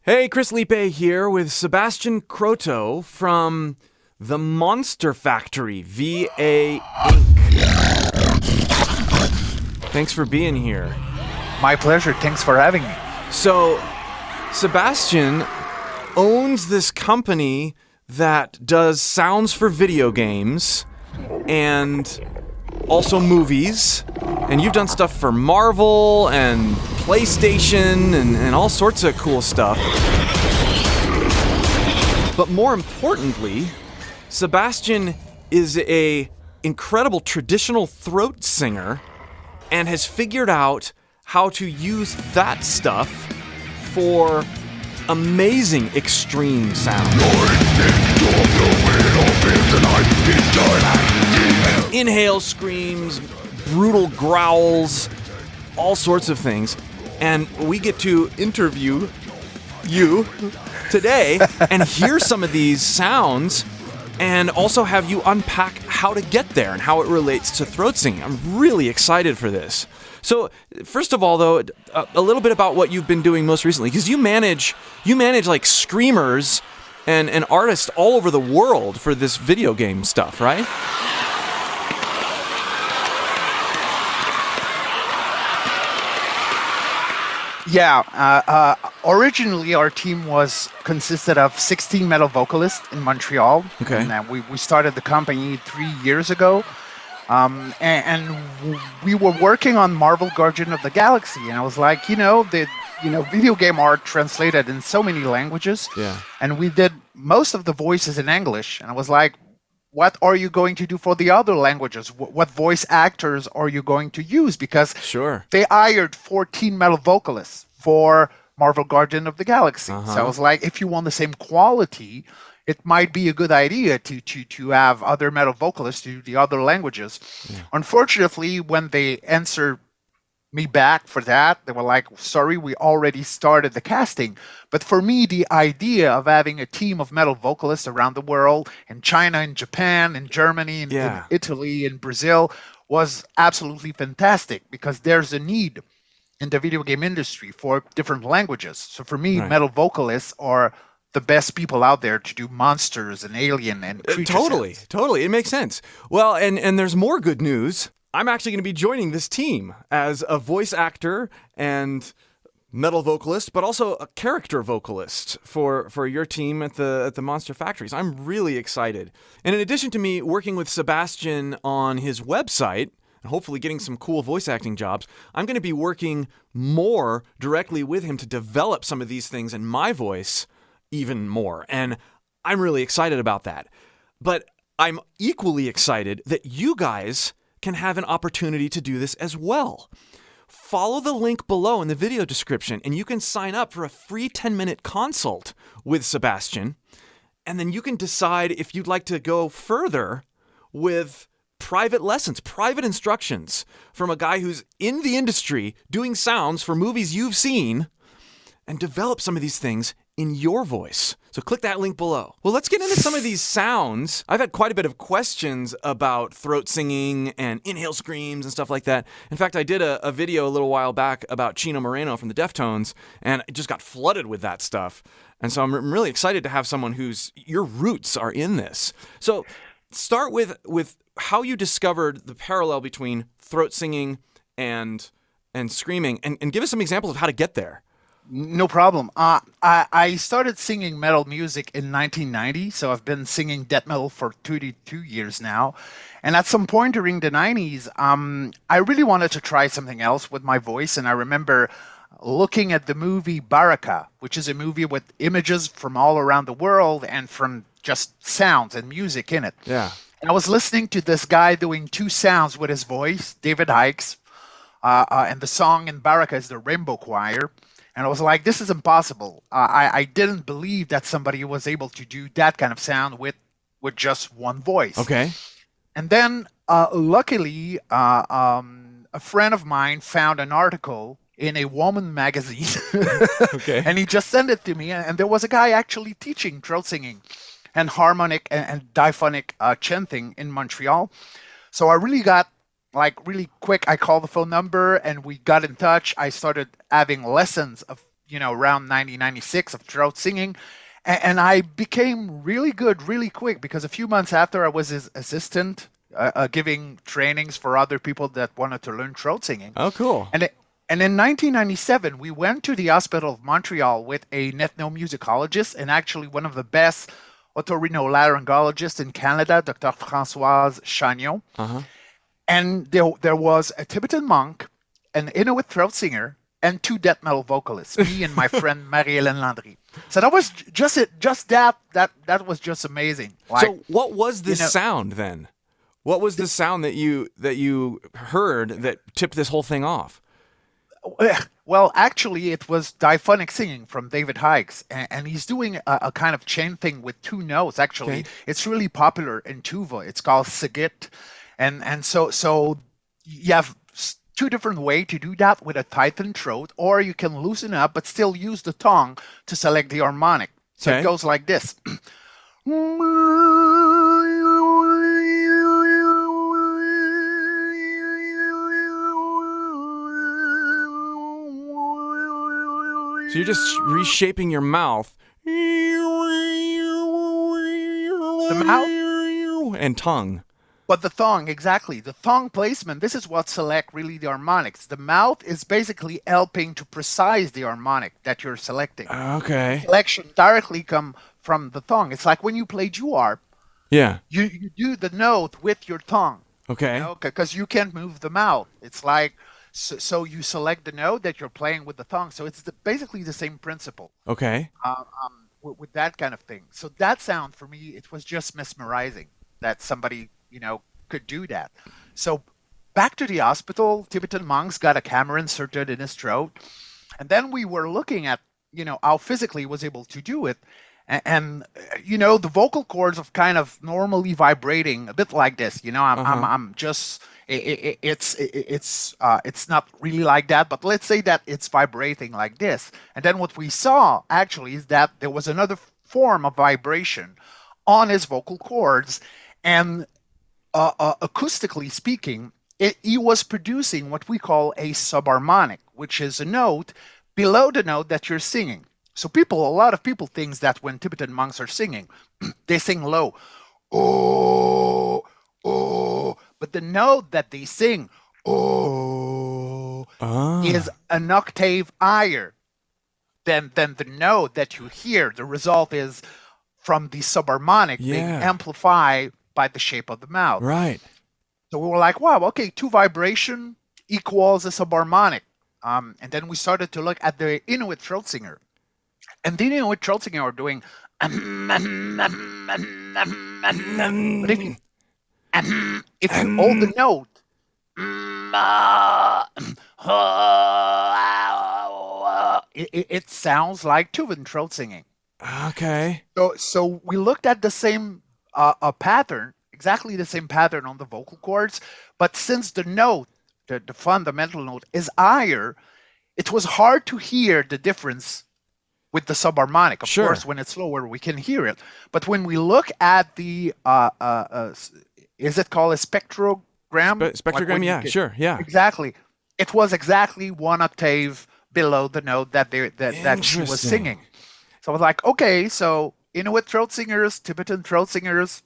Hey, Chris Liepe here with Sébastien Croteau from the Monster Factory, VA Inc. Thanks for being here. My pleasure. Thanks for having me. So, Sébastien owns this company that does sounds for video games and also movies. And you've done stuff for Marvel and PlayStation and all sorts of cool stuff. But more importantly, Sébastien is a incredible traditional throat singer and has figured out how to use that stuff for amazing extreme sound. Inhale screams, brutal growls, all sorts of things. And we get to interview you today and hear some of these sounds and also have you unpack how to get there and how it relates to throat singing. I'm really excited for this. So, first of all, though, a little bit about what you've been doing most recently, because you manage like screamers and artists all over the world for this video game stuff, right? Yeah. Originally, our team consisted of 16 metal vocalists in Montreal. Okay. And we started the company 3 years ago. And we were working on Marvel Guardian of the Galaxy, and I was like, video game art translated in so many languages. Yeah. And we did most of the voices in English, and I was like, what are you going to do for the other languages? What voice actors are you going to use? Because Sure. they hired 14 metal vocalists for Marvel Guardian of the Galaxy. Uh-huh. So I was like, if you want the same quality, it might be a good idea to have other metal vocalists do the other languages. Yeah. Unfortunately, when they answered me back for that, they were like, sorry, we already started the casting. But for me, the idea of having a team of metal vocalists around the world, in China, in Japan, in Germany, in Italy, in Brazil, was absolutely fantastic because there's a need in the video game industry for different languages. So for me, metal vocalists are the best people out there to do monsters and alien and creature sounds. Totally. It makes sense. Well, and there's more good news. I'm actually going to be joining this team as a voice actor and metal vocalist, but also a character vocalist for your team at the Monster Factories. I'm really excited. And in addition to me working with Sébastien on his website, and hopefully getting some cool voice acting jobs, I'm going to be working more directly with him to develop some of these things in my voice even more. And I'm really excited about that. But I'm equally excited that you guys can have an opportunity to do this as well. Follow the link below in the video description and you can sign up for a free 10-minute consult with Sébastien. And then you can decide if you'd like to go further with private lessons, private instructions from a guy who's in the industry doing sounds for movies you've seen and develop some of these things in your voice. So click that link below. Well, let's get into some of these sounds. I've had quite a bit of questions about throat singing and inhale screams and stuff like that. In fact, I did a video a little while back about Chino Moreno from the Deftones, and I just got flooded with that stuff. And so I'm really excited to have someone your roots are in this. So start with how you discovered the parallel between throat singing and screaming, and give us some examples of how to get there. No problem. I started singing metal music in 1990, so I've been singing death metal for 32 years now. And at some point during the 90s, I really wanted to try something else with my voice, and I remember looking at the movie Baraka, which is a movie with images from all around the world and from just sounds and music in it. Yeah. And I was listening to this guy doing two sounds with his voice, David Hikes, and the song in Baraka is the Rainbow Choir. And I was like, this is impossible. I didn't believe that somebody was able to do that kind of sound with just one voice. Okay. And then, luckily, a friend of mine found an article in a woman magazine. Okay. And he just sent it to me. And there was a guy actually teaching throat singing and harmonic and diphonic chanting in Montreal. So I really got really quick, I called the phone number and we got in touch. I started having lessons of around 1996 of throat singing. And I became really good really quick because a few months after I was his assistant, giving trainings for other people that wanted to learn throat singing. Oh, cool. And in 1997, we went to the Hospital of Montreal with an ethnomusicologist and actually one of the best otorhinolaryngologists in Canada, Dr. Françoise Chagnon. Uh-huh. And there was a Tibetan monk, an Inuit throat singer, and 2 death metal vocalists, me and my friend Marie-Hélène Landry. So that was just it. Just that was just amazing. So what was this sound then? What was the sound that you heard that tipped this whole thing off? Well, actually, it was diphonic singing from David Hikes, and he's doing a kind of chain thing with 2 notes. Actually, Okay. it's really popular in Tuva. It's called Sigit, and so you have 2 different ways to do that with a tightened throat, or you can loosen up but still use the tongue to select the harmonic. So Okay. it goes like this. So you're just reshaping your mouth. The mouth? And tongue. But the thong, exactly. The thong placement, this is what select really the harmonics. The mouth is basically helping to precise the harmonic that you're selecting. Okay. Selection directly come from the thong. It's like when you play Juarp, Yeah. you do the note with your tongue. Okay. Because you can't move the mouth. It's like, so you select the note that you're playing with the tongue. So it's basically the same principle Okay. with that kind of thing. So that sound, for me, it was just mesmerizing that somebody could do that. So back to the hospital, Tibetan monks got a camera inserted in his throat. And then we were looking at, how physically he was able to do it. And the vocal cords of kind of normally vibrating a bit like this, I'm just, it's not really like that, but let's say that it's vibrating like this. And then what we saw actually is that there was another form of vibration on his vocal cords. And acoustically speaking, he was producing what we call a subharmonic, which is a note below the note that you're singing. So a lot of people think that when Tibetan monks are singing, they sing low, oh, oh, but the note that they sing, oh, is an octave higher than the note that you hear. The result is from the subharmonic being amplified by the shape of the mouth. Right. So we were like, wow, okay, 2 vibration equals a subharmonic. And then we started to look at the Inuit throat singer. And the Inuit throat singer are doing... But if you hold the note... It sounds like Tuvan throat singing. Okay. So we looked at the same pattern, exactly the same pattern on the vocal cords, but since the note, the fundamental note, is higher, it was hard to hear the difference with the subharmonic. Of course, when it's lower, we can hear it. But when we look at the, is it called a spectrogram? Spectrogram, yeah, sure, yeah. Exactly. It was exactly 1 octave below the note that she was singing. So I was like, okay, so Inuit throat singers, Tibetan throat singers,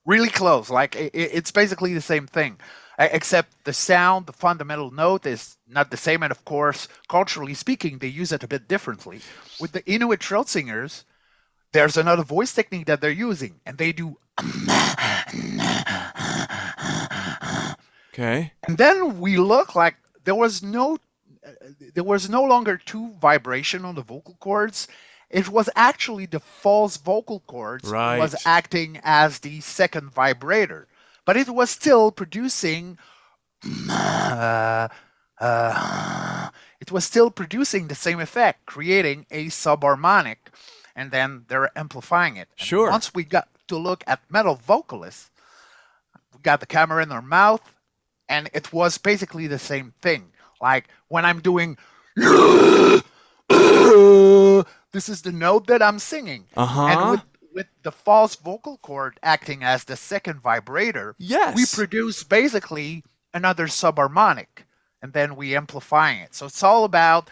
really close. Like it's basically the same thing, except the sound, the fundamental note is not the same. And of course, culturally speaking, they use it a bit differently. With the Inuit throat singers, there's another voice technique that they're using, and they do. Okay. And then we look like there was no longer 2 vibration on the vocal cords. It was actually the false vocal cords was acting as the second vibrator, but it was still producing. It was still producing the same effect, creating a subharmonic, and then they're amplifying it. Sure. And once we got to look at metal vocalists, we got the camera in their mouth, and it was basically the same thing. Like when I'm doing. This is the note that I'm singing. And with the false vocal cord acting as the second vibrator, we produce basically another subharmonic, and then we amplifying it. So it's all about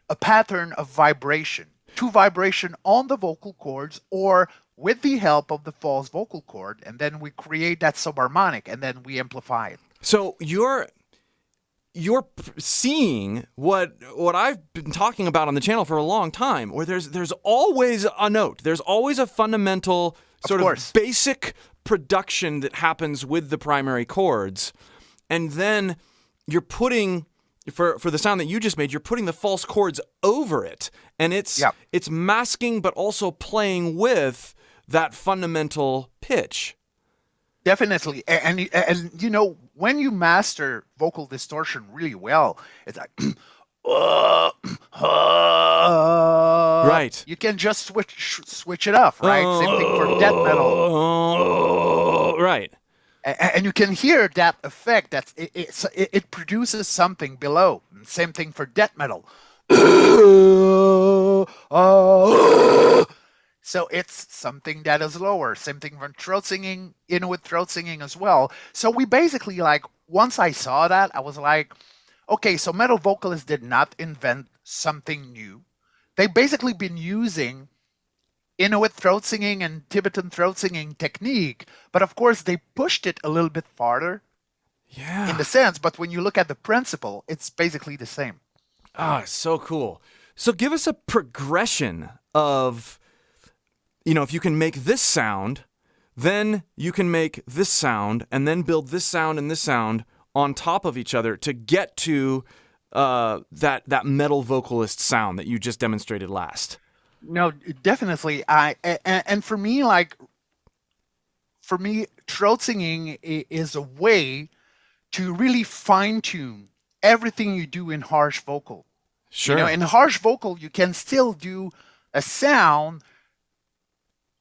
a pattern of vibration, two vibration on the vocal cords or with the help of the false vocal cord, and then we create that subharmonic and then we amplify it. So you're seeing what I've been talking about on the channel for a long time, where there's always a note, there's always a fundamental sort of basic production that happens with the primary chords, and then you're putting for the sound that you just made, you're putting the false chords over it, and it's masking but also playing with that fundamental pitch. Definitely, and you know, when you master vocal distortion really well, it's like right. You can just switch it off, right? Same thing for death metal, right? And you can hear that effect. It produces something below. Same thing for death metal. So it's something that is lower. Same thing for throat singing, Inuit throat singing as well. So we basically, like, once I saw that, I was like, okay, so metal vocalists did not invent something new. They've basically been using Inuit throat singing and Tibetan throat singing technique, but of course they pushed it a little bit farther in the sense, but when you look at the principle, it's basically the same. Ah, so cool. So give us a progression of, you know, if you can make this sound, then you can make this sound, and then build this sound and this sound on top of each other to get to that metal vocalist sound that you just demonstrated last. No, definitely. And for me, throat singing is a way to really fine tune everything you do in harsh vocal. Sure. You know, in harsh vocal, you can still do a sound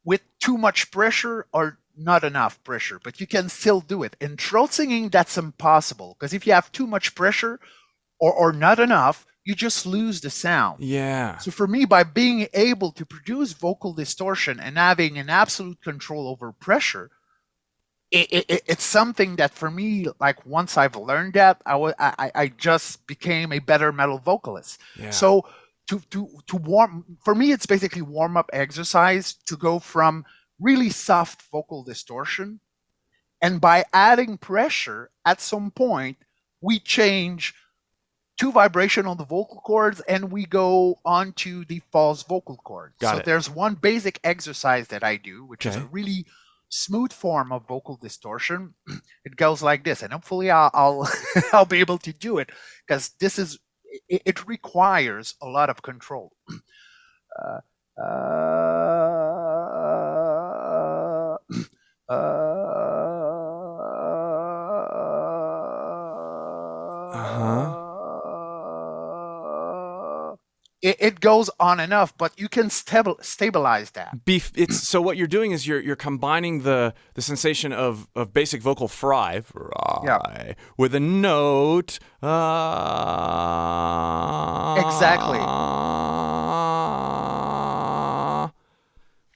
with too much pressure or not enough pressure, but you can still do it. In throat singing, that's impossible, because if you have too much pressure or not enough, you just lose the sound. Yeah. So for me, by being able to produce vocal distortion and having an absolute control over pressure, it's something that for me, like, once I've learned that, I just became a better metal vocalist. Yeah. So to warm, for me, it's basically warm up exercise to go from really soft vocal distortion, and by adding pressure, at some point we change two vibration on the vocal cords and we go onto the false vocal cords. So there's one basic exercise that I do, which is a really smooth form of vocal distortion. It goes like this, and hopefully I'll I'll be able to do it, because it requires a lot of control. It goes on and off, but you can stabilize that. So what you're doing is you're combining the sensation of basic vocal fry with a note. Exactly.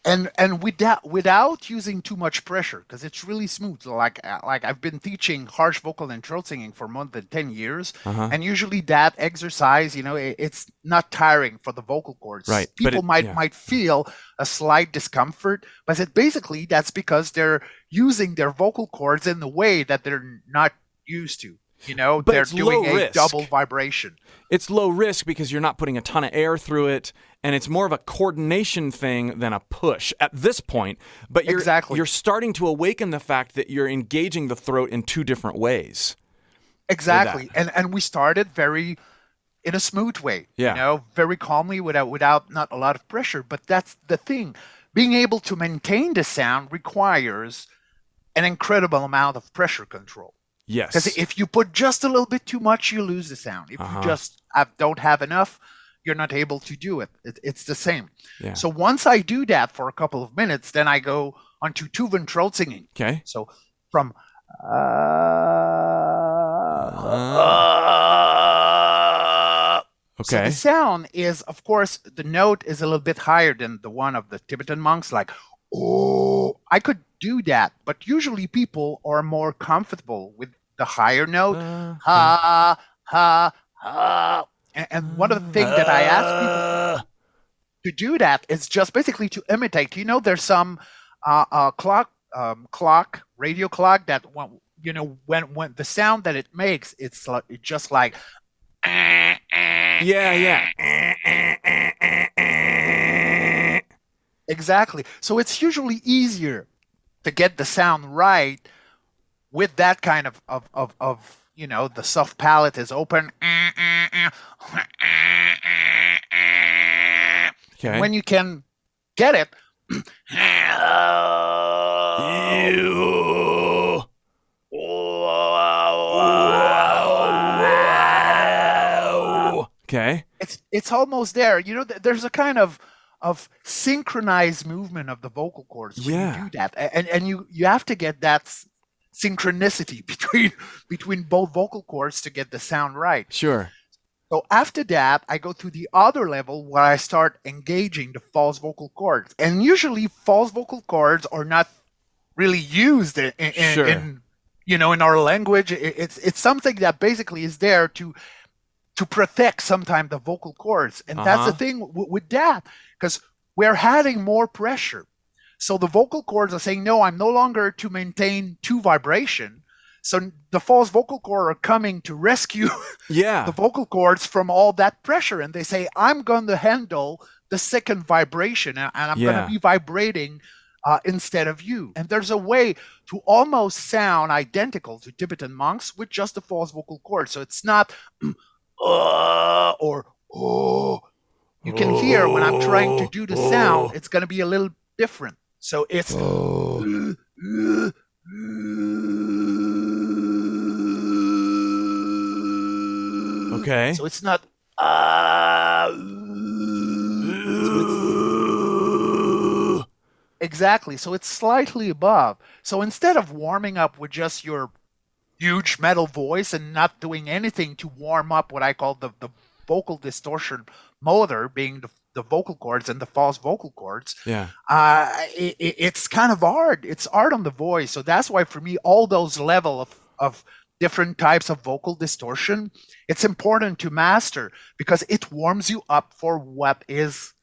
And without using too much pressure, because it's really smooth. Like I've been teaching harsh vocal and throat singing for more than 10 years, and usually that exercise, you know, it's not tiring for the vocal cords. Right. People might feel a slight discomfort, but basically that's because they're using their vocal cords in the way that they're not used to. You know, but they're doing a risk. Double vibration. It's low risk because you're not putting a ton of air through it, and it's more of a coordination thing than a push at this point. But you're starting to awaken the fact that you're engaging the throat in two different ways. Exactly. And we started in a smooth way. Yeah. You know, very calmly without not a lot of pressure. But that's the thing. Being able to maintain the sound requires an incredible amount of pressure control. Yes. Because if you put just a little bit too much, you lose the sound. If you just don't have enough, you're not able to do it. It's the same. Yeah. So once I do that for a couple of minutes, then I go onto Tuvan throat singing. Okay. So from okay. So the sound is, of course, the note is a little bit higher than the one of the Tibetan monks, like, oh, I could do that, but usually people are more comfortable with the higher note. Ha, ha, ha. And one of the things that I ask people to do that is just basically to imitate. There's some radio clock that when the sound that it makes, it's just like Yeah. exactly. So it's usually easier to get the sound right with that kind of the soft palate is open. Okay. When you can get it, Okay. it's almost there. There's a kind of synchronized movement of the vocal cords when you do that, and you have to get that synchronicity between both vocal cords to get the sound right. Sure. So after that, I go to the other level where I start engaging the false vocal cords, and usually false vocal cords are not really used in our language. It's something that basically is there to protect sometimes the vocal cords. And that's the thing with that, because we're adding more pressure. So the vocal cords are saying, no, I'm no longer to maintain 2 vibration. So the false vocal cords are coming to rescue the vocal cords from all that pressure. And they say, I'm going to handle the second vibration, and I'm going to be vibrating instead of you. And there's a way to almost sound identical to Tibetan monks with just the false vocal cord. So it's not or you can hear when I'm trying to do the sound, it's going to be a little different. So it's okay. So it's not exactly. So it's slightly above. So instead of warming up with just your huge metal voice and not doing anything to warm up what I call the vocal distortion motor, being the vocal cords and the false vocal cords, it's kind of hard. It's hard on the voice. So that's why for me, all those level of different types of vocal distortion, it's important to master because it warms you up for what is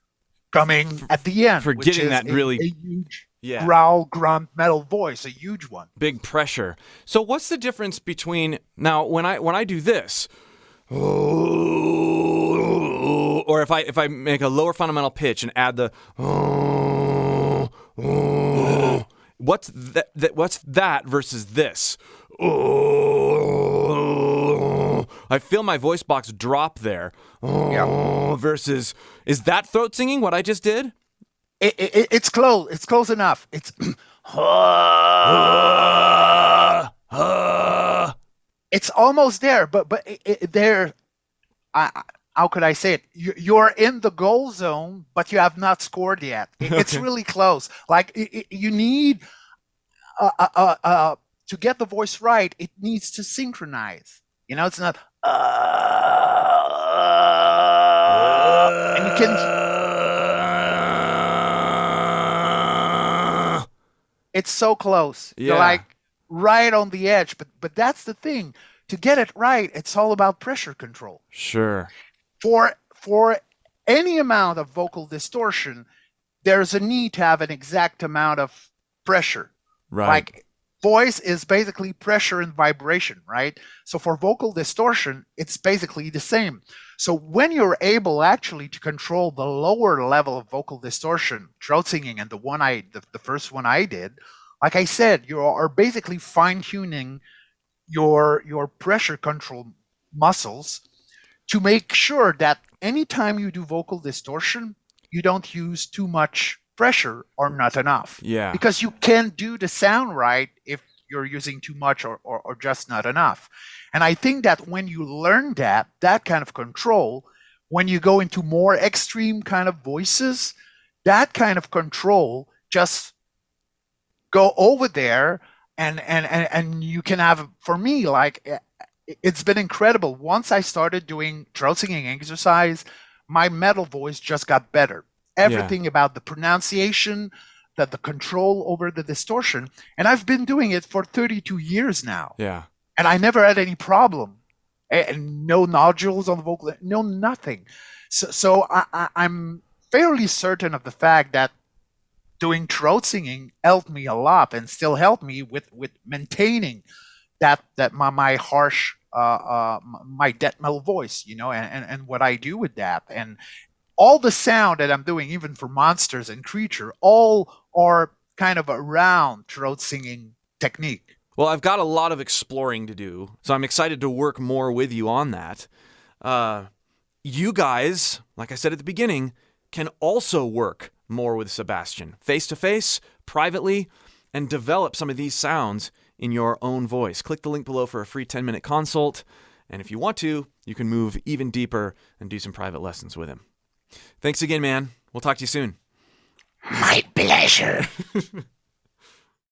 coming at the end. For getting that really a huge growl, grunt, metal voice, a huge one. Big pressure. So what's the difference between now when I do this, or if I make a lower fundamental pitch and add the what's that versus this? I feel my voice box drop there. Versus, is that throat singing what I just did? It's close. It's close enough. It's it's almost there, but there. How could I say it? You're in the goal zone, but you have not scored yet. It's really close. Like you need to get the voice right. It needs to synchronize. It's not. And you can. It's so close. Yeah. You're like right on the edge. But that's the thing. To get it right, it's all about pressure control. Sure. For any amount of vocal distortion, there's a need to have an exact amount of pressure. Right. Like voice is basically pressure and vibration, right? So for vocal distortion, it's basically the same. So when you're able actually to control the lower level of vocal distortion, throat singing, and the first one I did, like I said, you are basically fine-tuning your pressure control muscles to make sure that anytime you do vocal distortion, you don't use too much pressure or not enough. Yeah. Because you can't do the sound right if you're using too much or just not enough. And I think that when you learn that kind of control, when you go into more extreme kind of voices, that kind of control just go over there and you can have, for me, like, it's been incredible. Once I started doing throat singing exercise, my metal voice just got better. Everything about the pronunciation, the control over the distortion. And I've been doing it for 32 years now. Yeah. And I never had any problem and no nodules on the vocal, no nothing. So I'm fairly certain of the fact that doing throat singing helped me a lot and still helped me with maintaining that my harsh my death metal voice, and what I do with that, and all the sound that I'm doing, even for monsters and creature, all are kind of around throat singing technique. Well, I've got a lot of exploring to do, so I'm excited to work more with you on that. You guys, like I said at the beginning, can also work more with Sébastien, face-to-face, privately, and develop some of these sounds in your own voice. Click the link below for a free 10-minute consult, and if you want to, you can move even deeper and do some private lessons with him. Thanks again, man. We'll talk to you soon. My pleasure.